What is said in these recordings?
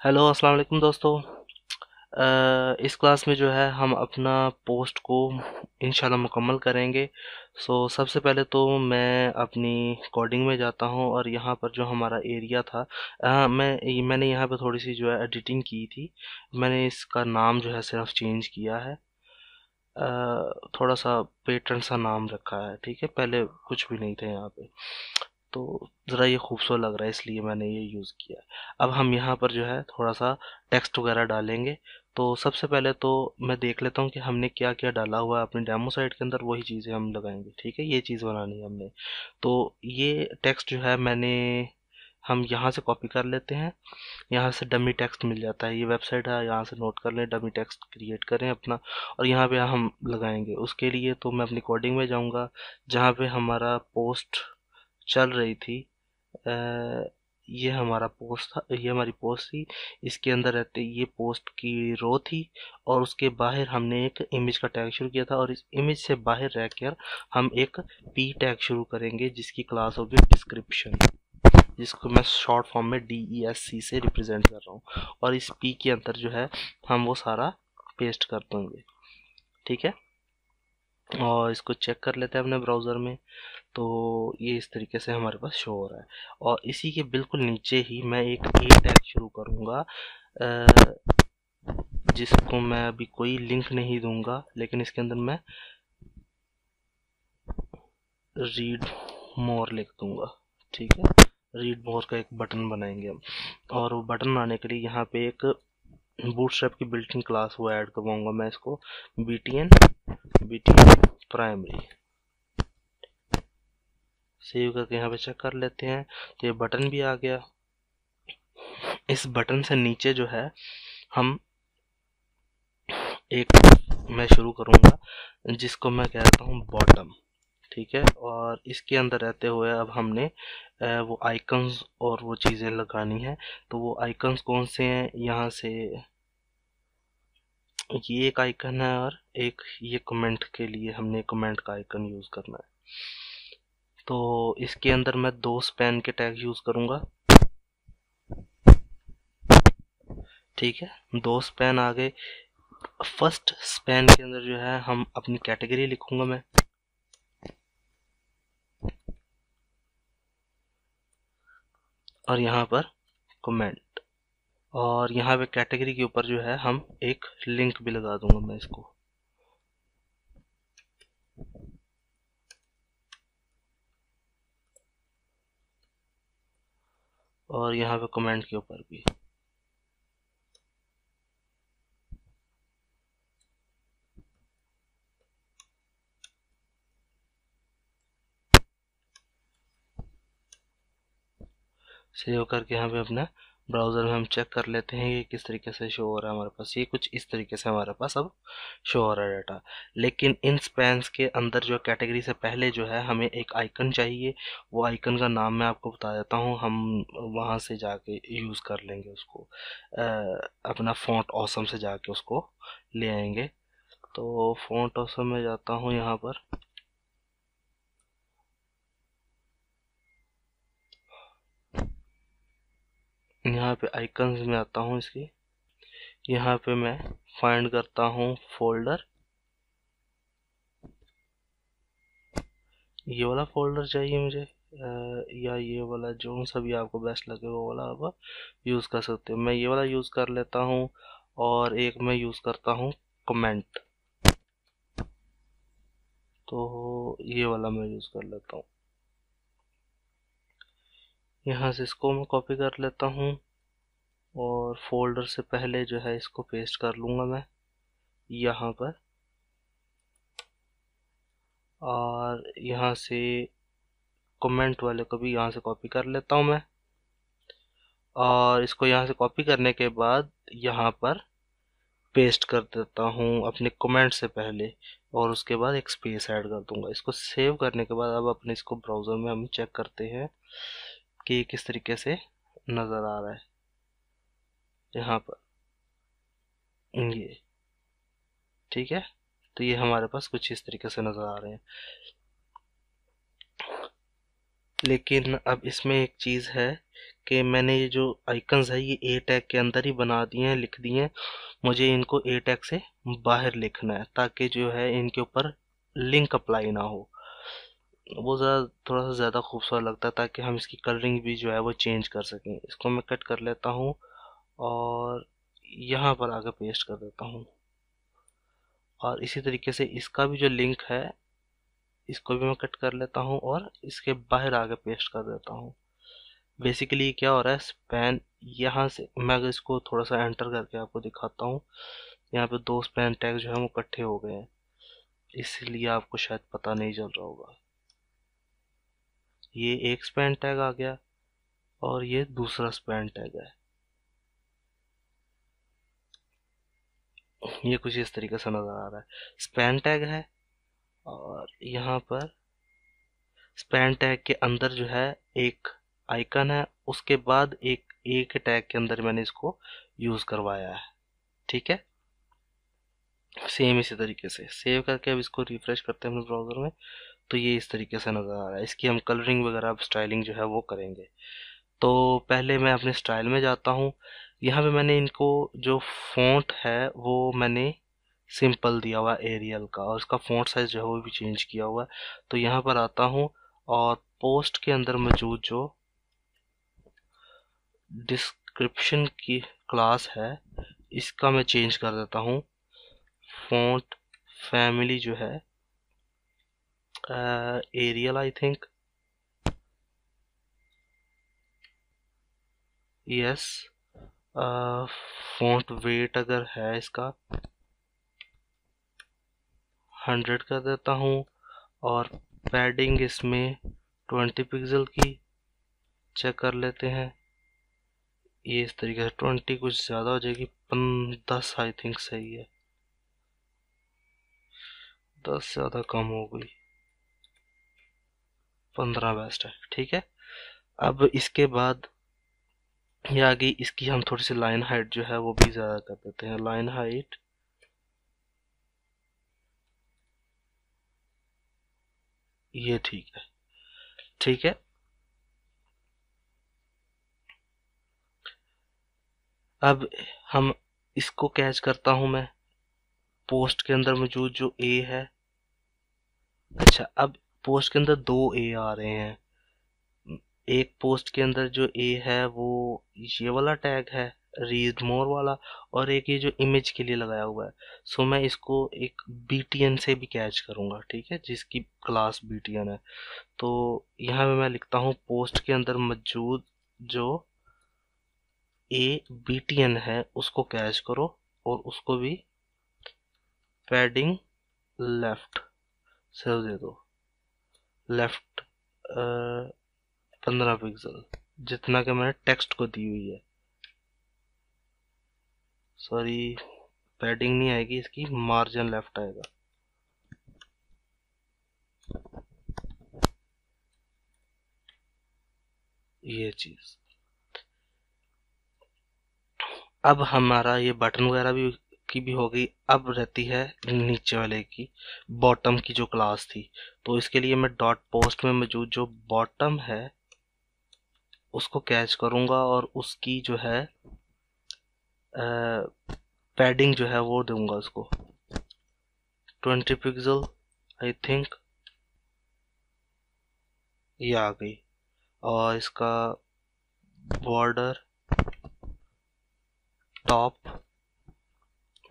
Hello अस्सलाम वालेकुम दोस्तों। इस क्लास में जो है हम अपना पोस्ट को इंशाल्लाह मुकम्मल करेंगे। सबसे पहले तो मैं अपनी कोडिंग में जाता हूँ और यहाँ पर जो हमारा एरिया था, मैंने यहाँ पे थोड़ी सी जो है एडिटिंग की थी। मैंने इसका नाम जो है सिर्फ चेंज किया है। थोड़ा सा पेटर्न सा नाम रखा है, ठीक है। पहले कुछ भी नहीं थे यहाँ पे, तो ज़रा ये खूबसूरत लग रहा है इसलिए मैंने ये यूज़ किया है। अब हम यहाँ पर जो है थोड़ा सा टेक्स्ट वगैरह डालेंगे। तो सबसे पहले तो मैं देख लेता हूँ कि हमने क्या क्या डाला हुआ है अपनी डेमो साइट के अंदर, वही चीज़ें हम लगाएंगे, ठीक है। ये चीज़ बनानी है हमने। तो ये टेक्स्ट जो है हम यहाँ से कॉपी कर लेते हैं। यहाँ से डमी टेक्स्ट मिल जाता है, ये वेबसाइट है, यहाँ से नोट कर लें, डमी टेक्स्ट क्रिएट करें अपना और यहाँ पे हम लगाएंगे। उसके लिए तो मैं अपनी कोडिंग में जाऊँगा, जहाँ पे हमारा पोस्ट चल रही थी। अ, ये हमारा पोस्ट था, ये हमारी पोस्ट थी। इसके अंदर रहते ये पोस्ट की रो थी और उसके बाहर हमने एक इमेज का टैग शुरू किया था और इस इमेज से बाहर रहकर हम एक पी टैग शुरू करेंगे जिसकी क्लास होगी डिस्क्रिप्शन, जिसको मैं शॉर्ट फॉर्म में DESC से रिप्रेजेंट कर रहा हूँ। और इस पी के अंदर जो है हम वो सारा पेस्ट कर देंगे, ठीक है। और इसको चेक कर लेते हैं अपने ब्राउज़र में। तो ये इस तरीके से हमारे पास शो हो रहा है और इसी के बिल्कुल नीचे ही मैं एक ए टैग शुरू करूँगा, जिसको मैं अभी कोई लिंक नहीं दूंगा, लेकिन इसके अंदर मैं रीड मोर लिख दूंगा, ठीक है। रीड मोर का एक बटन बनाएंगे हम, और वो बटन बनाने के लिए यहाँ पे एक बूटस्ट्रैप की बिल्ट इन क्लास वो ऐड करवाऊंगा मैं इसको, BTN प्राइमरी। सेव करके यहाँ पे चेक कर लेते हैं तो ये बटन भी आ गया। इस बटन से नीचे जो है हम एक मैं शुरू करूँगा जिसको मैं कहता हूँ बॉटम, ठीक है। और इसके अंदर रहते हुए अब हमने वो आइकन्स और वो चीज़ें लगानी है। तो वो आइकन्स कौन से हैं, यहाँ से ये एक आइकन है और एक ये कमेंट के लिए हमने कमेंट का आइकन यूज़ करना है। तो इसके अंदर मैं 2 स्पैन के टैग यूज़ करूँगा, ठीक है। 2 स्पैन आ गए। फर्स्ट स्पैन के अंदर जो है हम अपनी कैटेगरी लिखूंगा मैं, और यहाँ पर कमेंट, और यहाँ पे कैटेगरी के ऊपर जो है हम एक लिंक भी लगा दूंगा मैं इसको। और यहाँ पे कमेंट के ऊपर भी। सेव करके यहाँ पे अपना ब्राउज़र में हम चेक कर लेते हैं कि किस तरीके से शो हो रहा है हमारे पास। ये कुछ इस तरीके से हमारे पास अब शो हो रहा है डाटा। लेकिन इन स्पैन्स के अंदर जो कैटेगरी से पहले जो है हमें एक आइकन चाहिए। वो आइकन का नाम मैं आपको बता देता हूँ, हम वहाँ से जाके यूज़ कर लेंगे उसको। अपना फ़ॉन्ट ऑसम से जाके उसको ले आएंगे। तो फ़ॉन्ट ऑसम में जाता हूँ यहाँ पर, यहाँ पे आइकन्स में आता हूँ इसकी। यहाँ पे मैं फाइंड करता हूँ फोल्डर, ये वाला फोल्डर चाहिए मुझे, या ये वाला, जो सा भी आपको बेस्ट लगे वो वाला आप यूज़ कर सकते हो। मैं ये वाला यूज़ कर लेता हूँ और एक मैं यूज़ करता हूँ कमेंट, तो ये वाला मैं यूज़ कर लेता हूँ। यहाँ से इसको मैं कॉपी कर लेता हूँ और फोल्डर से पहले जो है इसको पेस्ट कर लूँगा मैं यहाँ पर, और यहाँ से कमेंट वाले को भी यहाँ से कॉपी कर लेता हूँ मैं। और इसको यहाँ से कॉपी करने के बाद यहाँ पर पेस्ट कर देता हूँ अपने कमेंट से पहले, और उसके बाद एक स्पेस ऐड कर दूंगा। इसको सेव करने के बाद अब अपने इसको ब्राउज़र में हम चेक करते हैं कि ये किस तरीके से नज़र आ रहा है। यहाँ पर ये ठीक है, तो ये हमारे पास कुछ इस तरीके से नज़र आ रहे हैं। लेकिन अब इसमें एक चीज़ है कि मैंने ये जो आइकन्स है ये ए टैग के अंदर ही बना दिए हैं, लिख दिए हैं। मुझे इनको ए टैग से बाहर लिखना है ताकि जो है इनके ऊपर लिंक अप्लाई ना हो। वो ज़्यादा थोड़ा सा ज़्यादा खूबसूरत लगता है ताकि हम इसकी कलरिंग भी जो है वो चेंज कर सकें। इसको मैं कट कर लेता हूँ और यहाँ पर आगे पेस्ट कर देता हूँ। और इसी तरीके से इसका भी जो लिंक है इसको भी मैं कट कर लेता हूँ और इसके बाहर आगे पेस्ट कर देता हूँ। बेसिकली क्या हो रहा है, स्पैन यहाँ से मैं अगर इसको थोड़ा सा एंटर करके आपको दिखाता हूँ, यहाँ पे दो स्पैन टैग जो है वो इकट्ठे हो गए हैं, इसलिए आपको शायद पता नहीं चल रहा होगा। ये एक स्पैन टैग आ गया और ये दूसरा स्पैन टैग है। ये कुछ इस तरीके से नजर आ रहा है, स्पैन टैग है और यहाँ पर स्पैन टैग के अंदर जो है एक आइकन है, उसके बाद एक टैग के अंदर मैंने इसको यूज करवाया है। ठीक है, सेम इसी तरीके से सेव करके अब इसको रिफ्रेश करते हैं अपने ब्राउजर में, तो ये इस तरीके से नज़र आ रहा है। इसकी हम कलरिंग वगैरह अब स्टाइलिंग जो है वो करेंगे। तो पहले मैं अपने स्टाइल में जाता हूँ। यहाँ पे मैंने इनको जो फ़ॉन्ट है वो मैंने सिंपल दिया हुआ एरियल का, और इसका फ़ॉन्ट साइज जो है वो भी चेंज किया हुआ है। तो यहाँ पर आता हूँ और पोस्ट के अंदर मौजूद जो डिस्क्रिप्शन की क्लास है इसका मैं चेंज कर देता हूँ। फ़ॉन्ट फैमिली जो है Arial I think, yes. Font weight अगर है इसका 100 कर देता हूँ और पैडिंग इसमें 20 पिक्सल की चेक कर लेते हैं। ये इस तरीके से 20 कुछ ज़्यादा हो जाएगी, 10 आई थिंक सही है, 10 ज़्यादा कम हो गई, 15 बेस्ट है। ठीक है, अब इसके बाद ये आ गई, इसकी हम थोड़ी सी लाइन हाइट जो है वो भी ज़्यादा कर देते हैं। लाइन हाइट ये ठीक है। ठीक है, अब हम इसको कैच करता हूं मैं पोस्ट के अंदर मौजूद जो ए है। अच्छा, अब पोस्ट के अंदर दो ए आ रहे हैं। एक पोस्ट के अंदर जो ए है वो ये वाला टैग है, रीड मोर वाला, और एक ये जो इमेज के लिए लगाया हुआ है। सो मैं इसको एक बीटीएन से भी कैच करूंगा, ठीक है, जिसकी क्लास बीटीएन है। तो यहाँ पे मैं लिखता हूँ पोस्ट के अंदर मौजूद जो ए बीटीएन है उसको कैच करो और उसको भी पैडिंग लेफ्ट से दे दो। लेफ्ट 15 पिक्सल, जितना कि मैंने टेक्स्ट को दी हुई है। सॉरी, पैडिंग नहीं आएगी इसकी, मार्जिन लेफ्ट आएगा। ये चीज, अब हमारा ये बटन वगैरह भी की भी हो गई। अब रहती है नीचे वाले की, बॉटम की जो क्लास थी। तो इसके लिए मैं डॉट पोस्ट में मौजूद जो बॉटम है उसको कैच करूंगा और उसकी जो है पैडिंग जो है वो दूंगा उसको 20 पिक्सल आई थिंक, ये आ गई। और इसका बॉर्डर टॉप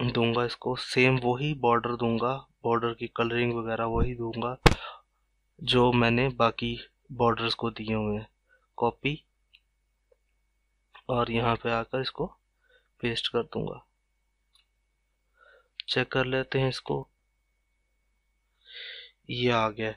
दूंगा, इसको सेम वही बॉर्डर दूंगा, बॉर्डर की कलरिंग वगैरह वही दूंगा जो मैंने बाकी बॉर्डर्स को दिए हुए हैं। कॉपी और यहाँ पे आकर इसको पेस्ट कर दूंगा। चेक कर लेते हैं इसको, ये आ गया,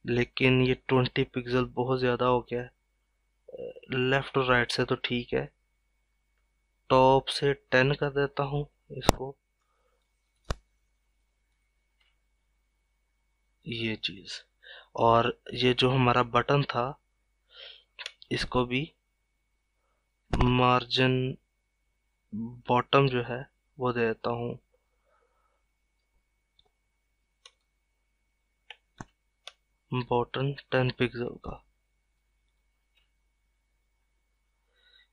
लेकिन ये 20 पिक्सल बहुत ज़्यादा हो गया है। लेफ्ट और राइट से तो ठीक है, टॉप से 10 कर देता हूँ इसको। ये चीज़, और ये जो हमारा बटन था इसको भी मार्जिन बॉटम जो है वो दे देता हूँ बॉटम 10 पिक्सल का।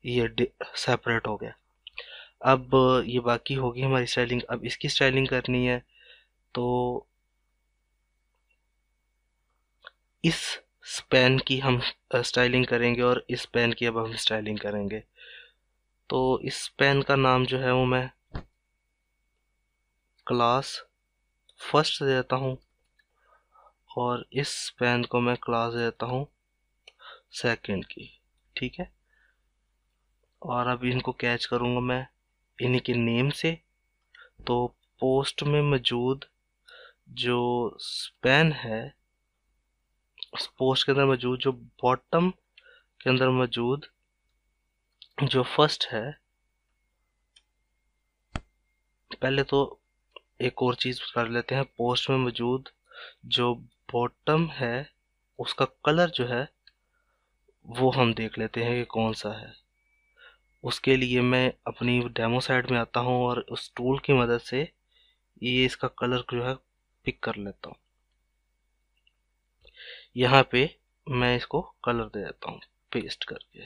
ये सेपरेट हो गया। अब ये बाकी होगी हमारी स्टाइलिंग। अब इसकी स्टाइलिंग करनी है, तो इस पेन की हम स्टाइलिंग करेंगे और इस पेन की अब हम स्टाइलिंग करेंगे। तो इस पेन का नाम जो है वो मैं क्लास फर्स्ट दे देता हूँ, और इस पेन को मैं क्लास दे देता हूँ सेकंड की। ठीक है, और अब इनको कैच करूँगा मैं इन्हीं के नेम से। तो पोस्ट में मौजूद जो पेन है, उस पोस्ट के अंदर मौजूद जो बॉटम के अंदर मौजूद जो फर्स्ट है, पहले तो एक और चीज कर लेते हैं। पोस्ट में मौजूद जो बॉटम है उसका कलर जो है वो हम देख लेते हैं कि कौन सा है। उसके लिए मैं अपनी डेमो साइट में आता हूँ और उस टूल की मदद से ये इसका कलर जो है पिक कर लेता हूँ। यहाँ पे मैं इसको कलर दे देता हूँ पेस्ट करके।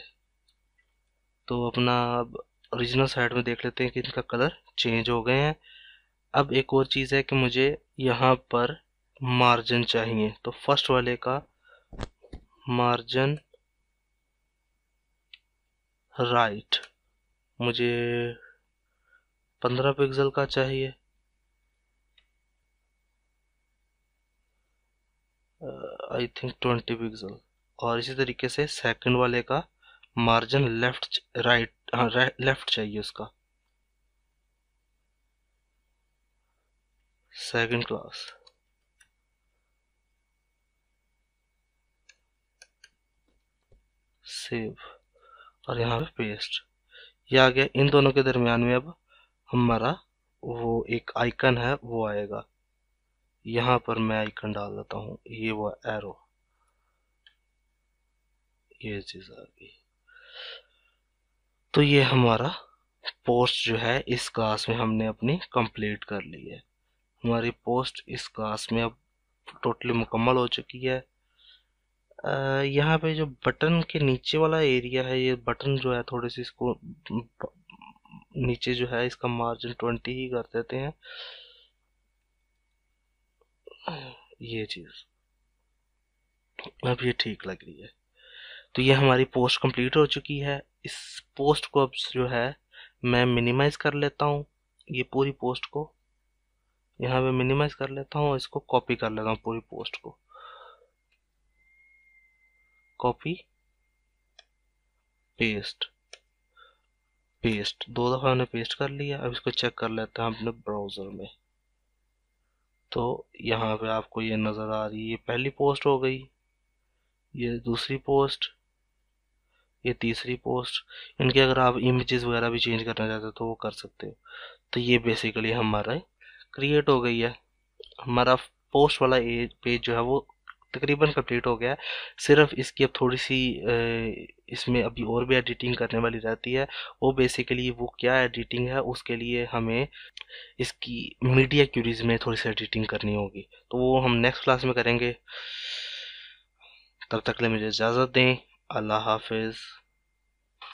तो अपना अब ओरिजिनल साइड में देख लेते हैं कि इनका कलर चेंज हो गए हैं। अब एक और चीज़ है कि मुझे यहाँ पर मार्जिन चाहिए। तो फर्स्ट वाले का मार्जिन राइट मुझे 15 पिक्सल का चाहिए। I think 20 pixel. और इसी तरीके से सेकंड वाले का मार्जिन लेफ्ट राइट, हाँ लेफ्ट चाहिए उसका, सेकंड क्लास। सेव, और यहाँ पे पेस्ट। ये आ गया। इन दोनों के दरमियान में अब हमारा वो एक आइकन है वो आएगा। यहाँ पर मैं आइकन डाल देता हूँ, ये वो एरो, ये चीज आ गई। तो ये हमारा पोस्ट जो है इस क्लास में हमने अपनी कंप्लीट कर ली है। हमारी पोस्ट इस क्लास में अब टोटली मुकम्मल हो चुकी है। यहाँ पे जो बटन के नीचे वाला एरिया है, ये बटन जो है थोड़ी सी इसको नीचे जो है इसका मार्जिन 20 ही कर देते हैं। ये चीज अब ये ठीक लग रही है। तो ये हमारी पोस्ट कंप्लीट हो चुकी है। इस पोस्ट को अब जो है मैं मिनिमाइज कर लेता हूँ। ये पूरी पोस्ट को यहाँ पे मिनिमाइज कर लेता हूँ और इसको कॉपी कर लेता हूँ पूरी पोस्ट को। कॉपी पेस्ट, पेस्ट दो दफा हमने पेस्ट कर लिया। अब इसको चेक कर लेते हैं अपने ब्राउजर में। तो यहाँ पे आपको ये नज़र आ रही है, ये पहली पोस्ट हो गई, ये दूसरी पोस्ट, ये तीसरी पोस्ट। इनके अगर आप इमेजेस वगैरह भी चेंज करना चाहते हो तो वो कर सकते हो। तो ये बेसिकली हमारा क्रिएट हो गई है। हमारा पोस्ट वाला पेज जो है वो तकरीबन कंप्लीट हो गया है। सिर्फ इसकी अब थोड़ी सी इसमें अभी और भी एडिटिंग करने वाली रहती है। वो बेसिकली वो क्या एडिटिंग है, उसके लिए हमें इसकी मीडिया क्यूरीज में थोड़ी सी एडिटिंग करनी होगी। तो वो हम नेक्स्ट क्लास में करेंगे। तब तक के लिए मुझे इजाज़त दें। अल्लाह हाफिज़।